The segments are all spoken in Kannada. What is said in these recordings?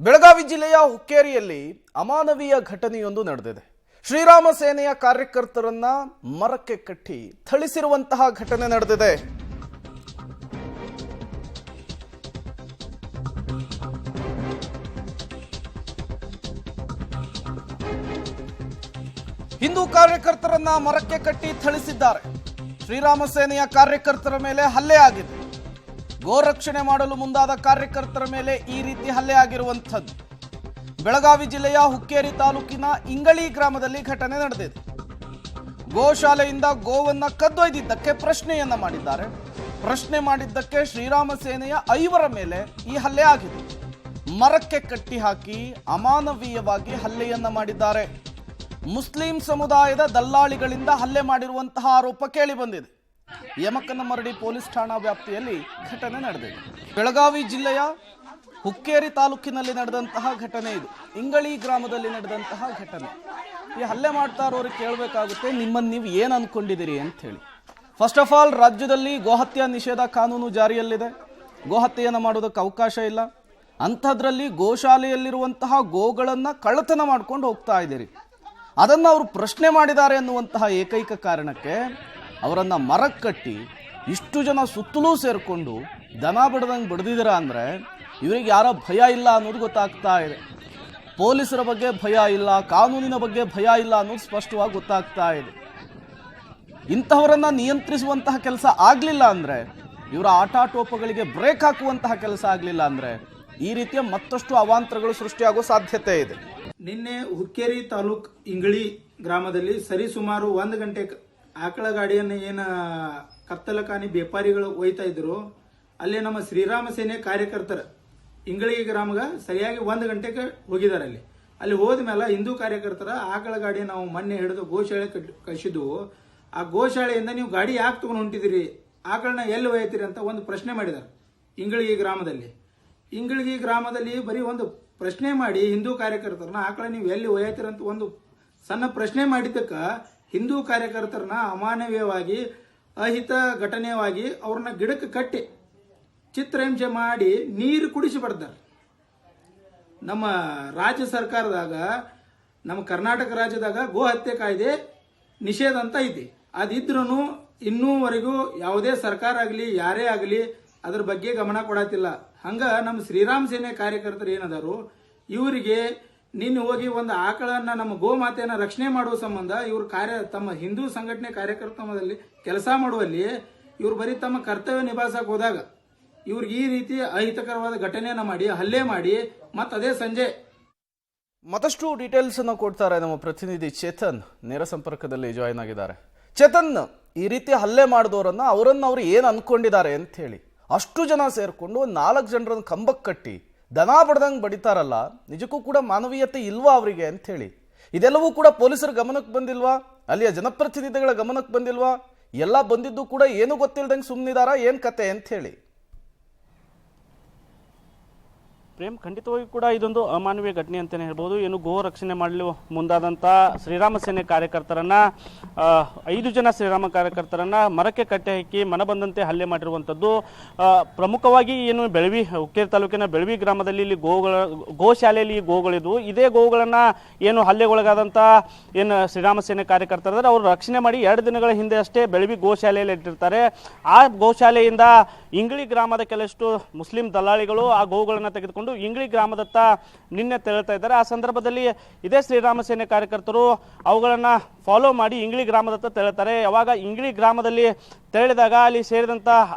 ಬೆಳಗಾವಿ ಜಿಲ್ಲೆಯ ಹುಕ್ಕೇರಿಯಲ್ಲಿ ಅಮಾನವೀಯ ಘಟನೆಯೊಂದು ನಡೆದಿದೆ. ಶ್ರೀರಾಮ ಸೇನೆಯ ಕಾರ್ಯಕರ್ತರನ್ನ ಮರಕ್ಕೆ ಕಟ್ಟಿ ಥಳಿಸಿರುವಂತಹ ಘಟನೆ ನಡೆದಿದೆ. ಹಿಂದೂ ಕಾರ್ಯಕರ್ತರನ್ನ ಮರಕ್ಕೆ ಕಟ್ಟಿ ಥಳಿಸಿದ್ದಾರೆ. ಶ್ರೀರಾಮ ಸೇನೆಯ ಕಾರ್ಯಕರ್ತರ ಮೇಲೆ ಹಲ್ಲೆ ಆಗಿದೆ. ಗೋರಕ್ಷಣೆ ಮಾಡಲು ಮುಂದಾದ ಕಾರ್ಯಕರ್ತರ ಮೇಲೆ ಈ ರೀತಿ ಹಲ್ಲೆ ಆಗಿರುವಂಥದ್ದು ಬೆಳಗಾವಿ ಜಿಲ್ಲೆಯ ಹುಕ್ಕೇರಿ ತಾಲೂಕಿನ ಇಂಗಳಿ ಗ್ರಾಮದಲ್ಲಿ ಘಟನೆ ನಡೆದಿದೆ. ಗೋಶಾಲೆಯಿಂದ ಗೋವನ್ನ ಕದ್ದೊಯ್ದಿದ್ದಕ್ಕೆ ಪ್ರಶ್ನೆಯನ್ನ ಮಾಡಿದ್ದಾರೆ. ಪ್ರಶ್ನೆ ಮಾಡಿದ್ದಕ್ಕೆ ಶ್ರೀರಾಮ ಸೇನೆಯ 5 ಮೇಲೆ ಈ ಹಲ್ಲೆ ಆಗಿದೆ. ಮರಕ್ಕೆ ಕಟ್ಟಿ ಹಾಕಿ ಅಮಾನವೀಯವಾಗಿ ಹಲ್ಲೆಯನ್ನ ಮಾಡಿದ್ದಾರೆ. ಮುಸ್ಲಿಂ ಸಮುದಾಯದ ದಲ್ಲಾಳಿಗಳಿಂದ ಹಲ್ಲೆ ಮಾಡಿರುವಂತಹ ಆರೋಪ ಕೇಳಿ ಬಂದಿದೆ. ಯಮಕನಮರಡಿ ಪೊಲೀಸ್ ಠಾಣಾ ವ್ಯಾಪ್ತಿಯಲ್ಲಿ ಘಟನೆ ನಡೆದಿದೆ. ಬೆಳಗಾವಿ ಜಿಲ್ಲೆಯ ಹುಕ್ಕೇರಿ ತಾಲೂಕಿನಲ್ಲಿ ನಡೆದಂತಹ ಘಟನೆ ಇದು. ಇಂಗಳಿ ಗ್ರಾಮದಲ್ಲಿ ನಡೆದಂತಹ ಘಟನೆ. ಈ ಹಲ್ಲೆ ಮಾಡ್ತಾ ಇರೋರಿಗೆ ಕೇಳಬೇಕಾಗುತ್ತೆ, ನಿಮ್ಮನ್ನು ನೀವು ಏನು ಅನ್ಕೊಂಡಿದ್ದೀರಿ ಅಂತ ಹೇಳಿ. ಫಸ್ಟ್ ಆಫ್ ಆಲ್, ರಾಜ್ಯದಲ್ಲಿ ಗೋಹತ್ಯೆ ನಿಷೇಧ ಕಾನೂನು ಜಾರಿಯಲ್ಲಿದೆ. ಗೋಹತ್ಯೆಯನ್ನು ಮಾಡೋದಕ್ಕೆ ಅವಕಾಶ ಇಲ್ಲ. ಅಂಥದ್ರಲ್ಲಿ ಗೋಶಾಲೆಯಲ್ಲಿರುವಂತಹ ಗೋಗಳನ್ನು ಕಳ್ಳತನ ಮಾಡ್ಕೊಂಡು ಹೋಗ್ತಾ ಇದ್ದೀರಿ. ಅದನ್ನು ಅವರು ಪ್ರಶ್ನೆ ಮಾಡಿದ್ದಾರೆ ಅನ್ನುವಂತಹ ಏಕೈಕ ಕಾರಣಕ್ಕೆ ಅವರನ್ನು ಮರಕ್ಕೆ ಕಟ್ಟಿ ಇಷ್ಟು ಜನ ಸುತ್ತಲೂ ಸೇರಿಕೊಂಡು ದನ ಬಡ್ದಂಗೆ ಬಡ್ದಿದ್ದೀರ ಅಂದರೆ ಇವರಿಗೆ ಯಾರೋ ಭಯ ಇಲ್ಲ ಅನ್ನೋದು ಗೊತ್ತಾಗ್ತಾ ಇದೆ. ಪೊಲೀಸರ ಬಗ್ಗೆ ಭಯ ಇಲ್ಲ, ಕಾನೂನಿನ ಬಗ್ಗೆ ಭಯ ಇಲ್ಲ ಅನ್ನೋದು ಸ್ಪಷ್ಟವಾಗಿ ಗೊತ್ತಾಗ್ತಾ ಇದೆ. ಇಂತಹವರನ್ನು ನಿಯಂತ್ರಿಸುವಂತಹ ಕೆಲಸ ಆಗಲಿಲ್ಲ ಅಂದರೆ, ಇವರ ಆಟಾಟೋಪಗಳಿಗೆ ಬ್ರೇಕ್ ಹಾಕುವಂತಹ ಕೆಲಸ ಆಗಲಿಲ್ಲ ಅಂದರೆ ಈ ರೀತಿಯ ಮತ್ತಷ್ಟು ಅವಾಂತರಗಳು ಸೃಷ್ಟಿಯಾಗೋ ಸಾಧ್ಯತೆ ಇದೆ. ನಿನ್ನೆ ಹುಕ್ಕೇರಿ ತಾಲೂಕ್ ಇಂಗಳಿ ಗ್ರಾಮದಲ್ಲಿ ಸರಿಸುಮಾರು 1 ಗಂಟೆ ಆಕಳ ಗಾಡಿಯನ್ನು ಏನು ಕತ್ತಲಕಾನಿ ವ್ಯಾಪಾರಿಗಳು ಒಯ್ತಾ ಇದ್ರು, ಅಲ್ಲಿ ನಮ್ಮ ಶ್ರೀರಾಮ ಸೇನೆ ಕಾರ್ಯಕರ್ತರ ಇಂಗಳಿ ಗ್ರಾಮಗ ಸರಿಯಾಗಿ 1 ಗಂಟೆಗೆ ಹೋಗಿದ್ದಾರೆ. ಅಲ್ಲಿ ಹೋದ್ಮೇಲೆ ಹಿಂದೂ ಕಾರ್ಯಕರ್ತರ ಆಕಳ ಗಾಡಿ ನಾವು ಮೊನ್ನೆ ಹಿಡಿದು ಗೋಶಾಲೆ ಕಳಿಸಿದ್ವು. ಆ ಗೋಶಾಲೆಯಿಂದ ನೀವು ಗಾಡಿ ಯಾಕೆ ತಗೊಂಡು ಹೊಂಟಿದಿರಿ, ಆಕಳನ್ನ ಎಲ್ಲಿ ಒಯ್ತೀರಿ ಅಂತ ಒಂದು ಪ್ರಶ್ನೆ ಮಾಡಿದ್ದಾರೆ. ಇಂಗಳಗಿ ಗ್ರಾಮದಲ್ಲಿ ಬರೀ ಒಂದು ಪ್ರಶ್ನೆ ಮಾಡಿ ಹಿಂದೂ ಕಾರ್ಯಕರ್ತರನ್ನ ಆಕಳ ನೀವು ಎಲ್ಲಿ ಒಯ್ತೀರ ಅಂತ ಒಂದು ಸಣ್ಣ ಪ್ರಶ್ನೆ ಮಾಡಿದ್ದಕ್ಕೆ ಹಿಂದೂ ಕಾರ್ಯಕರ್ತರನ್ನ ಅಮಾನವೀಯವಾಗಿ ಅಹಿತ ಘಟನೆಯಾಗಿ ಅವ್ರನ್ನ ಗಿಡಕ್ಕೆ ಕಟ್ಟಿ ಚಿತ್ರಹಿಂಸೆ ಮಾಡಿ ನೀರು ಕುಡಿಸಿ ಬರ್ತಾರೆ. ನಮ್ಮ ರಾಜ್ಯ ಸರ್ಕಾರದಾಗ, ನಮ್ಮ ಕರ್ನಾಟಕ ರಾಜ್ಯದಾಗ ಗೋ ಹತ್ಯೆ ಕಾಯ್ದೆ ನಿಷೇಧ ಅಂತ ಐತಿ. ಅದಿದ್ರೂ ಇನ್ನೂವರೆಗೂ ಯಾವುದೇ ಸರ್ಕಾರ ಆಗಲಿ ಯಾರೇ ಆಗಲಿ ಅದ್ರ ಬಗ್ಗೆ ಗಮನ ಕೊಡತ್ತಿಲ್ಲ. ಹಂಗ ನಮ್ಮ ಶ್ರೀರಾಮ ಸೇನೆ ಕಾರ್ಯಕರ್ತರು ಏನದಾರು, ಇವರಿಗೆ ನಿನ್ನೆ ಹೋಗಿ ಒಂದು ಆಕಳನ್ನ ನಮ್ಮ ಗೋಮಾತೆಯನ್ನ ರಕ್ಷಣೆ ಮಾಡುವ ಸಂಬಂಧ ಇವ್ರ ತಮ್ಮ ಹಿಂದೂ ಸಂಘಟನೆ ಕಾರ್ಯಕರ್ತದಲ್ಲಿ ಕೆಲಸ ಮಾಡುವಲ್ಲಿ ಇವ್ರು ಬರೀ ತಮ್ಮ ಕರ್ತವ್ಯ ನಿಭಾಯಿಸಕ್ಕೆ ಹೋದಾಗ ಇವ್ರಿಗೆ ಈ ರೀತಿ ಅಹಿತಕರವಾದ ಘಟನೆಯನ್ನ ಮಾಡಿ ಹಲ್ಲೆ ಮಾಡಿ ಅದೇ ಸಂಜೆ ಮತ್ತಷ್ಟು ಡೀಟೇಲ್ಸ್ ಅನ್ನು ಕೊಡ್ತಾರೆ ನಮ್ಮ ಪ್ರತಿನಿಧಿ ಚೇತನ್. ನೇರ ಸಂಪರ್ಕದಲ್ಲಿ ಜಾಯಿನ್ ಆಗಿದ್ದಾರೆ. ಚೇತನ್, ಈ ರೀತಿ ಹಲ್ಲೆ ಮಾಡಿದವರನ್ನ ಅವ್ರು ಏನು ಅನ್ಕೊಂಡಿದ್ದಾರೆ ಅಂತ ಹೇಳಿ ಅಷ್ಟು ಜನ ಸೇರ್ಕೊಂಡು 4 ಜನರನ್ನು ಕಂಬಕ್ಕೆ ಕಟ್ಟಿ ದನ ಬಡ್ದಂಗೆ ಬಡಿತಾರಲ್ಲ, ನಿಜಕ್ಕೂ ಕೂಡ ಮಾನವೀಯತೆ ಇಲ್ವಾ ಅವರಿಗೆ ಅಂತ ಹೇಳಿ. ಇದೆಲ್ಲವೂ ಕೂಡ ಪೊಲೀಸರ ಗಮನಕ್ಕೆ ಬಂದಿಲ್ವಾ? ಅಲ್ಲಿಯ ಜನಪ್ರತಿನಿಧಿಗಳ ಗಮನಕ್ಕೆ ಬಂದಿಲ್ವಾ? ಎಲ್ಲ ಬಂದಿದ್ದು ಕೂಡ ಏನು ಗೊತ್ತಿಲ್ದಂಗೆ ಸುಮ್ಮನಿದಾರ, ಏನು ಕತೆ ಅಂತ ಹೇಳಿ. ಪ್ರೇಮ್, ಖಂಡಿತವಾಗಿ ಕೂಡ ಇದೊಂದು ಅಮಾನವೀಯ ಘಟನೆ ಅಂತಲೇ ಹೇಳ್ಬೋದು. ಏನು ಗೋ ರಕ್ಷಣೆ ಮಾಡಲು ಮುಂದಾದಂಥ ಶ್ರೀರಾಮ ಸೇನೆ ಕಾರ್ಯಕರ್ತರನ್ನು 5 ಜನ ಶ್ರೀರಾಮ ಕಾರ್ಯಕರ್ತರನ್ನು ಮರಕ್ಕೆ ಕಟ್ಟೆ ಹಾಕಿ ಮನ ಬಂದಂತೆ ಹಲ್ಲೆ ಮಾಡಿರುವಂಥದ್ದು. ಪ್ರಮುಖವಾಗಿ ಏನು ಹುಕ್ಕೇರಿ ತಾಲೂಕಿನ ಬೆಳವಿ ಗ್ರಾಮದಲ್ಲಿ ಇಲ್ಲಿ ಗೋಶಾಲೆಯಲ್ಲಿ ಗೋಗಳಿದ್ವು. ಇದೇ ಗೋವುಗಳನ್ನು ಏನು ಹಲ್ಲೆಗೊಳಗಾದಂಥ ಏನು ಶ್ರೀರಾಮ ಸೇನೆ ಕಾರ್ಯಕರ್ತರಿದ್ದಾರೆ ಅವರು ರಕ್ಷಣೆ ಮಾಡಿ 2 ದಿನಗಳ ಹಿಂದೆ ಅಷ್ಟೇ ಬೆಳವಿ ಗೋಶಾಲೆಯಲ್ಲಿ ಇಟ್ಟಿರ್ತಾರೆ. ಆ ಗೋಶಾಲೆಯಿಂದ ಇಂಗಳಿ ಗ್ರಾಮದ ಕೆಲಷ್ಟು ಮುಸ್ಲಿಂ ದಲ್ಲಾಳಿಗಳು ಆ ಗೋವುಗಳನ್ನು ತೆಗೆದುಕೊಂಡು ಇಂಗಳಿ ಗ್ರಾಮದತ್ತ ನಿನ್ನೆ ತೆರಳ್ತಾ ಇದ್ದಾರೆ. ಆ ಸಂದರ್ಭದಲ್ಲಿ ಇದೇ ಶ್ರೀರಾಮ ಸೇನೆ ಕಾರ್ಯಕರ್ತರು ಅವುಗಳನ್ನು ಫಾಲೋ ಮಾಡಿ ಇಂಗಳಿ ಗ್ರಾಮದತ್ತ ತೆರಳುತ್ತಾರೆ. ಯಾವಾಗ ಇಂಗಳಿ ಗ್ರಾಮದಲ್ಲಿ ತೆರಳಿದಾಗ ಅಲ್ಲಿ ಸೇರಿದಂಥ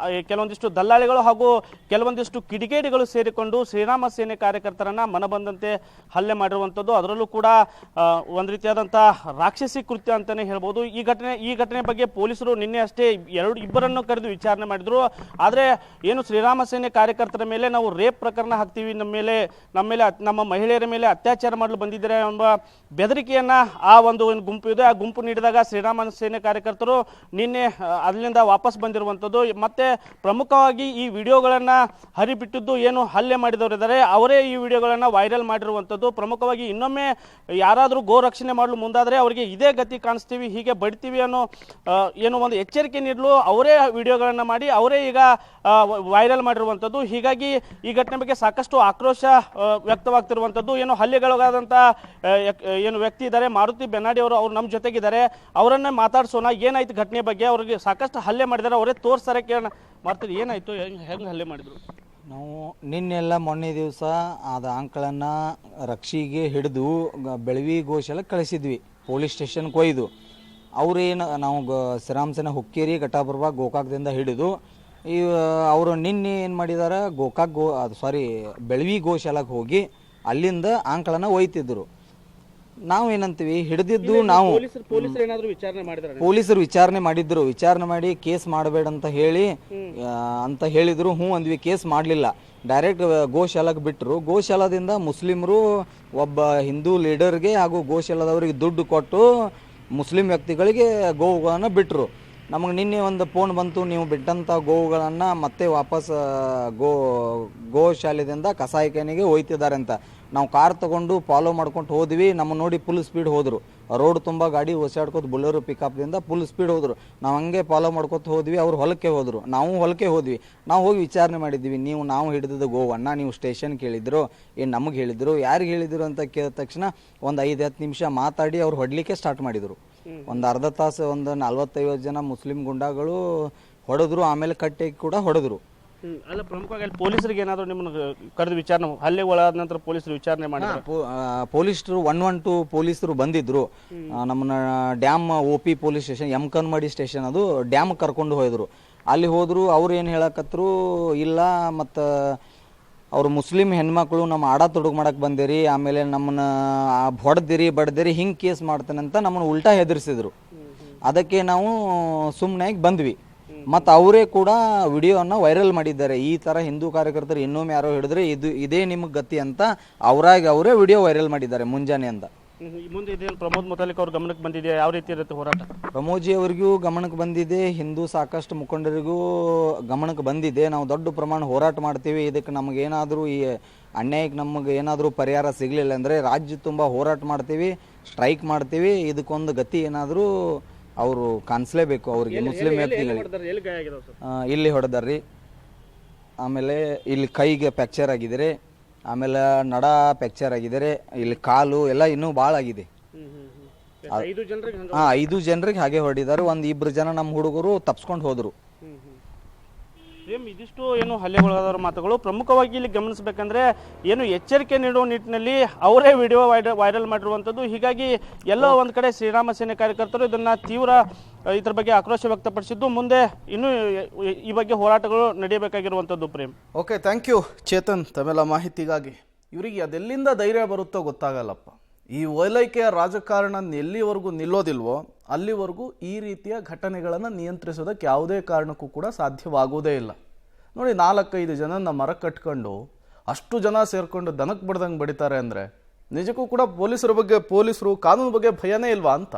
ಕೆಲವೊಂದಿಷ್ಟು ದಲ್ಲಾಳಿಗಳು ಹಾಗೂ ಕೆಲವೊಂದಿಷ್ಟು ಕಿಡಿಗೇಡಿಗಳು ಸೇರಿಕೊಂಡು ಶ್ರೀರಾಮ ಸೇನೆ ಕಾರ್ಯಕರ್ತರನ್ನ ಮನಬಂದಂತೆ ಹಲ್ಲೆ ಮಾಡಿರುವಂಥದ್ದು. ಅದರಲ್ಲೂ ಕೂಡ ಒಂದು ರೀತಿಯಾದಂಥ ರಾಕ್ಷಸಿ ಕೃತ್ಯ ಅಂತಲೇ ಹೇಳ್ಬೋದು. ಈ ಘಟನೆ ಬಗ್ಗೆ ಪೊಲೀಸರು ನಿನ್ನೆ ಅಷ್ಟೇ ಇಬ್ಬರನ್ನು ಕರೆದು ವಿಚಾರಣೆ ಮಾಡಿದ್ರು. ಆದರೆ ಏನು ಶ್ರೀರಾಮ ಸೇನೆ ಕಾರ್ಯಕರ್ತರ ಮೇಲೆ ನಾವು ರೇಪ್ ಪ್ರಕರಣ ಹಾಕ್ತೀವಿ, ನಮ್ಮ ಮಹಿಳೆಯರ ಮೇಲೆ ಅತ್ಯಾಚಾರ ಮಾಡಲು ಬಂದಿದ್ದಾರೆ ಎಂಬ ಬೆದರಿಕೆಯನ್ನ ಆ ಒಂದು ಗುಂಪು ಇದೆ. ಆ ಗುಂಪು ನೀಡಿದಾಗ ಶ್ರೀರಾಮ ಸೇನೆ ಕಾರ್ಯಕರ್ತರು ನಿನ್ನೆ ಅಲ್ಲಿಂದ ವಾಪಸ್ ಬಂದಿರುವಂಥದ್ದು. ಮತ್ತೆ ಪ್ರಮುಖವಾಗಿ ಈ ವಿಡಿಯೋಗಳನ್ನು ಹರಿಬಿಟ್ಟಿದ್ದು ಏನು ಹಲ್ಲೆ ಮಾಡಿದವರಿದ್ದಾರೆ ಅವರೇ ಈ ವಿಡಿಯೋಗಳನ್ನು ವೈರಲ್ ಮಾಡಿರುವಂಥದ್ದು. ಪ್ರಮುಖವಾಗಿ ಇನ್ನೊಮ್ಮೆ ಯಾರಾದರೂ ಗೋ ರಕ್ಷಣೆ ಮಾಡಲು ಮುಂದಾದರೆ ಅವರಿಗೆ ಇದೇ ಗತಿ ಕಾಣಿಸ್ತೀವಿ, ಹೀಗೆ ಬಡಿತೀವಿ ಅನ್ನೋ ಏನು ಒಂದು ಎಚ್ಚರಿಕೆ ನೀಡಲು ಅವರೇ ವಿಡಿಯೋಗಳನ್ನು ಮಾಡಿ ಅವರೇ ಈಗ ವೈರಲ್ ಮಾಡಿರುವಂಥದ್ದು. ಹೀಗಾಗಿ ಈ ಘಟನೆ ಬಗ್ಗೆ ಸಾಕಷ್ಟು ಆಕ್ರೋಶ ವ್ಯಕ್ತವಾಗ್ತಿರುವಂಥದ್ದು. ಏನು ಹಲ್ಲೆಗೊಳಗಾದಂಥ ಏನು ವ್ಯಕ್ತಿ ಇದ್ದಾರೆ ಮಾರುತಿ ಬೆನ್ನಾಡಿ ಅವರು ನಮ್ಮ ಜೊತೆಗಿದ್ದಾರೆ, ಅವರನ್ನೇ ಮಾತಾಡ್ಸೋಣ. ಏನಾಯ್ತು ಘಟನೆ ಬಗ್ಗೆ? ಅವ್ರಿಗೆ ಸಾಕಷ್ಟು ಹಲ್ಲೆ ಮಾಡಿದ್ದಾರೆ, ಅವರೇ ತೋರ್ಸ್ತಾರೆ, ಕೇಳೋಣ. ಮಾಡ್ತೀರಿ ಏನಾಯ್ತು, ಹೆಂಗೆ ಹಲ್ಲೆ ಮಾಡಿದ್ರು? ನಾವು ನಿನ್ನೆಲ್ಲ ಮೊನ್ನೆ ದಿವಸ ಅದು ಆಂಕಳನ್ನು ರಕ್ಷಿಗೆ ಹಿಡಿದು ಬೆಳವಿ ಗೋಶಾಲ ಕಳಿಸಿದ್ವಿ, ಪೊಲೀಸ್ ಸ್ಟೇಷನ್ಗೆ ಒಯ್ದು. ಅವ್ರೇನು ನಾವು ಶ್ರೀರಾಮ ಸೇನೆ ಹುಕ್ಕೇರಿ ಘಟಪ್ರಭಾ ಗೋಕಾಕದಿಂದ ಹಿಡಿದು ಅವರು ನಿನ್ನೆ ಏನು ಮಾಡಿದಾರೆ, ಬೆಳವಿ ಗೋಶಾಲೆಗೆ ಹೋಗಿ ಅಲ್ಲಿಂದ ಆಂಕಳನ್ನು ಒಯ್ತಿದ್ರು. ನಾವು ಏನಂತೀವಿ, ಹಿಡಿದಿದ್ದು ನಾವು ಪೊಲೀಸರು ವಿಚಾರಣೆ ಮಾಡಿದ್ರು, ವಿಚಾರಣೆ ಮಾಡಿ ಕೇಸ್ ಮಾಡಬೇಡ ಅಂತ ಹೇಳಿದ್ರು. ಹ್ಞೂ ಅಂದ್ವಿ, ಕೇಸ್ ಮಾಡಲಿಲ್ಲ, ಡೈರೆಕ್ಟ್ ಗೋಶಾಲೆಗೆ ಬಿಟ್ಟರು. ಗೋಶಾಲದಿಂದ ಮುಸ್ಲಿಮರು ಒಬ್ಬ ಹಿಂದೂ ಲೀಡರ್ಗೆ ಹಾಗೂ ಗೋಶಾಲದವರಿಗೆ ದುಡ್ಡು ಕೊಟ್ಟು ಮುಸ್ಲಿಂ ವ್ಯಕ್ತಿಗಳಿಗೆ ಗೋವುಗಳನ್ನು ಬಿಟ್ಟರು. ನಮಗೆ ನಿನ್ನೆ ಒಂದು ಫೋನ್ ಬಂತು, ನೀವು ಬಿಟ್ಟಂಥ ಗೋವುಗಳನ್ನು ಮತ್ತೆ ವಾಪಸ್ ಗೋಶಾಲೆದಿಂದ ಕಸಾಯಿಖಾನೆಗೆ ಒಯ್ತಿದ್ದಾರೆ ಅಂತ. ನಾವು ಕಾರ್ ತೊಗೊಂಡು ಫಾಲೋ ಮಾಡ್ಕೊಂಡು ಹೋದ್ವಿ. ನಮ್ಮ ನೋಡಿ ಫುಲ್ ಸ್ಪೀಡ್ ಹೋದರು, ರೋಡ್ ತುಂಬ ಗಾಡಿ ಓಸಾಡ್ಕೋತ ಬುಲೆರೋ ಪಿಕಪ್ದಿಂದ ಫುಲ್ ಸ್ಪೀಡ್ ಹೋದರು. ನಾವು ಹಂಗೆ ಫಾಲೋ ಮಾಡ್ಕೊತ ಹೋದ್ವಿ, ಅವ್ರು ಹೊಲಕ್ಕೆ ಹೋದರು, ನಾವು ಹೊಲಕ್ಕೆ ಹೋದ್ವಿ. ನಾವು ಹೋಗಿ ವಿಚಾರಣೆ ಮಾಡಿದ್ವಿ, ನಾವು ಹಿಡಿದಿದ್ದ ಗೋವನ್ನು ನೀವು ಸ್ಟೇಷನ್ ಕೇಳಿದ್ರು, ಏನು ನಮಗೆ ಹೇಳಿದ್ರು, ಯಾರಿಗೆ ಹೇಳಿದ್ರು ಅಂತ ಕೇಳಿದ ತಕ್ಷಣ ಒಂದು 5-10 ನಿಮಿಷ ಮಾತಾಡಿ ಅವ್ರು ಹೊಡಲಿಕ್ಕೆ ಸ್ಟಾರ್ಟ್ ಮಾಡಿದರು. ಒಂದು ಅರ್ಧ ತಾಸು ಒಂದು 40-50 ಜನ ಮುಸ್ಲಿಂ ಗುಂಡಾಗಳು ಹೊಡೆದ್ರು, ಆಮೇಲೆ ಕಟ್ಟೆ ಕೂಡ ಹೊಡೆದ್ರು. ಅಲ್ಲ, ಪ್ರಮುಖವಾಗಿ ಅಲ್ಲಿ ಪೊಲೀಸರಿಗೆ ಏನಾದರೂ ನಿಮ್ಮನ್ನು ಕರೆದು ವಿಚಾರಣೆ, ಹಲ್ಲೆ ಒಳಗಾದ ನಂತರ ಪೊಲೀಸರು ವಿಚಾರಣೆ ಮಾಡಿದ್ರು? ಪೊಲೀಸರು 112 ಪೊಲೀಸರು ಬಂದಿದ್ರು. ನಮ್ಮನ್ನ dam OP police station, Yamakanmardi station, ಅದು ಡ್ಯಾಮ್ ಕರ್ಕೊಂಡು ಹೋದ್ರು. ಅಲ್ಲಿ ಹೋದ್ರು, ಅವ್ರು ಏನು ಹೇಳಕತ್ರು, ಇಲ್ಲ ಮತ್ತು ಅವರು ಮುಸ್ಲಿಂ ಹೆಣ್ಮಕ್ಳು ನಮ್ಮ ಆಡ ತೊಡಗು ಮಾಡಕ್ಕೆ ಬಂದಿರಿ, ಆಮೇಲೆ ನಮ್ಮನ್ನ ಹೊಡೆದಿರಿ ಬಡ್ದಿರಿ ಹಿಂಗೆ ಕೇಸ್ ಮಾಡ್ತಾನೆ ಅಂತ ನಮ್ಮನ್ನು ಉಲ್ಟಾ ಹೆದರಿಸಿದ್ರು. ಅದಕ್ಕೆ ನಾವು ಸುಮ್ಮನೆ ಬಂದ್ವಿ. ಮತ್ತು ಅವರೇ ಕೂಡ ವಿಡಿಯೋನ ವೈರಲ್ ಮಾಡಿದ್ದಾರೆ. ಈ ಥರ ಹಿಂದೂ ಕಾರ್ಯಕರ್ತರು ಇನ್ನೊಮ್ಮೆ ಯಾರೋ ಹಿಡಿದ್ರೆ ಇದೇ ನಿಮಗೆ ಗತಿ ಅಂತ ಅವರೇ ವಿಡಿಯೋ ವೈರಲ್ ಮಾಡಿದ್ದಾರೆ ಮುಂಜಾನೆ ಅಂತ. ಮುಂದೆ ಇದೇನು ಪ್ರಮೋದ್ ಮುತಾಲಿಕ್ ಅವ್ರ ಗಮನಕ್ಕೆ ಬಂದಿದೆ? ಯಾವ ರೀತಿ ಇರುತ್ತೆ ಹೋರಾಟ? ಪ್ರಮೋದ್ಜಿ ಅವರಿಗೂ ಗಮನಕ್ಕೆ ಬಂದಿದೆ, ಹಿಂದೂ ಸಾಕಷ್ಟು ಮುಖಂಡರಿಗೂ ಗಮನಕ್ಕೆ ಬಂದಿದೆ. ನಾವು ದೊಡ್ಡ ಪ್ರಮಾಣ ಹೋರಾಟ ಮಾಡ್ತೀವಿ. ಇದಕ್ಕೆ ನಮಗೇನಾದರೂ ಈ ಅನ್ಯಾಯಕ್ಕೆ ನಮಗೆ ಏನಾದರೂ ಪರಿಹಾರ ಸಿಗಲಿಲ್ಲ ಅಂದರೆ ರಾಜ್ಯ ತುಂಬ ಹೋರಾಟ ಮಾಡ್ತೀವಿ, ಸ್ಟ್ರೈಕ್ ಮಾಡ್ತೀವಿ. ಇದಕ್ಕೊಂದು ಗತಿ ಏನಾದರೂ ಅವರು ಕಾಣಿಸ್ಲೇಬೇಕು ಅವ್ರಿಗೆ, ಮುಸ್ಲಿಂ ವ್ಯಕ್ತಿಗಳಿಗೆ. ಇಲ್ಲಿ ಹೊಡೆದಾರ್ರಿ, ಆಮೇಲೆ ಇಲ್ಲಿ ಕೈಗೆ ಫ್ರ್ಯಾಕ್ಚರ್ ಆಗಿದ್ದಾರೆ, ಆಮೇಲೆ ನಡ ಫ್ರ್ಯಾಕ್ಚರ್ ಆಗಿದ್ದಾರೆ, ಇಲ್ಲಿ ಕಾಲು ಎಲ್ಲ ಇನ್ನೂ ಭಾಳ ಆಗಿದೆ. 5 ಜನರಿಗೆ ಹಾಗೆ ಹೊಡಿದ್ದಾರೆ. ಒಂದು 2 ಜನ ನಮ್ಮ ಹುಡುಗರು ತಪ್ಸ್ಕೊಂಡು ಹೋದರು. ಇದಿಷ್ಟು ಏನು ಹಲ್ಲೆಗೊಳಗಾದವರ ಮಾತುಗಳು. ಪ್ರಮುಖವಾಗಿ ಇಲ್ಲಿ ಗಮನಿಸಬೇಕಂದ್ರೆ ಏನು ಎಚ್ಚರಿಕೆ ನೀಡುವ ನಿಟ್ಟಿನಲ್ಲಿ ಅವರೇ ವಿಡಿಯೋ ವೈರಲ್ ಮಾಡಿರುವಂಥದ್ದು. ಹೀಗಾಗಿ ಎಲ್ಲೋ ಒಂದು ಕಡೆ ಶ್ರೀರಾಮ ಸೇನೆ ಕಾರ್ಯಕರ್ತರು ಇದನ್ನು ತೀವ್ರ ಇದ್ರ ಬಗ್ಗೆ ಆಕ್ರೋಶ ವ್ಯಕ್ತಪಡಿಸಿದ್ದು. ಮುಂದೆ ಇನ್ನೂ ಈ ಬಗ್ಗೆ ಹೋರಾಟಗಳು ನಡೆಯಬೇಕಾಗಿರುವಂಥದ್ದು. Prem, okay, thank you Chetan ತಮ್ಮೆಲ್ಲ ಮಾಹಿತಿಗಾಗಿ. ಇವರಿಗೆ ಅದೆಲ್ಲಿಂದ ಧೈರ್ಯ ಬರುತ್ತೋ ಗೊತ್ತಾಗಲ್ಲಪ್ಪ. ಈ ಓಲೈಕೆಯ ರಾಜಕಾರಣ ಎಲ್ಲಿವರೆಗೂ ನಿಲ್ಲೋದಿಲ್ವೋ ಅಲ್ಲಿವರೆಗೂ ಈ ರೀತಿಯ ಘಟನೆಗಳನ್ನು ನಿಯಂತ್ರಿಸೋದಕ್ಕೆ ಯಾವುದೇ ಕಾರಣಕ್ಕೂ ಕೂಡ ಸಾಧ್ಯವಾಗುವುದೇ ಇಲ್ಲ. ನೋಡಿ, 4-5 ಜನ ಮರ ಕಟ್ಕೊಂಡು ಅಷ್ಟು ಜನ ಸೇರಿಕೊಂಡು ದನಕ್ಕೆ ಬಡ್ದಂಗೆ ಬಡಿತಾರೆ ಅಂದರೆ ನಿಜಕ್ಕೂ ಕೂಡ ಪೊಲೀಸರು ಕಾನೂನು ಬಗ್ಗೆ ಭಯನೇ ಇಲ್ವಾ ಅಂತ.